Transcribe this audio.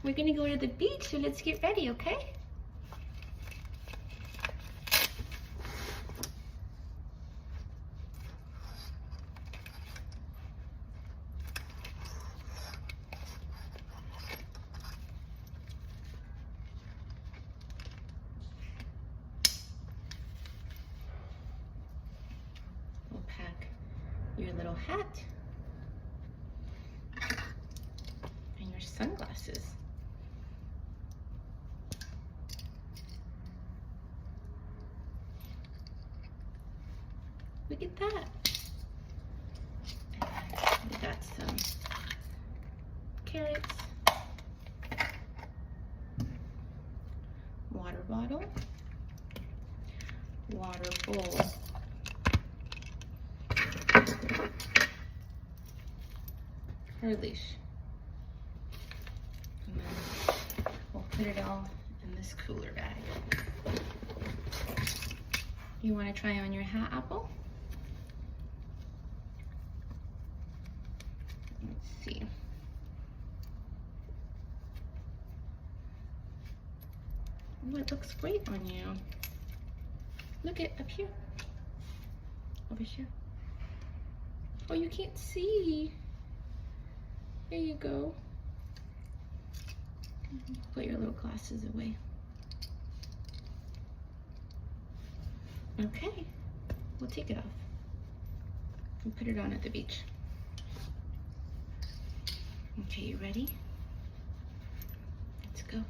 we're gonna go to the beach, so let's get ready, okay? We'll pack your little hat and your sunglasses. Look at that. We got some carrots, water bottle, water bowl, her leash. And then we'll put it all in this cooler bag. You want to try on your hat, Apple? Let's see. Oh, it looks great on you. Look at up here. Over here. Oh, you can't see. There you go. Put your little glasses away. Okay, we'll take it off and put it on at the beach. Okay, you ready? Let's go.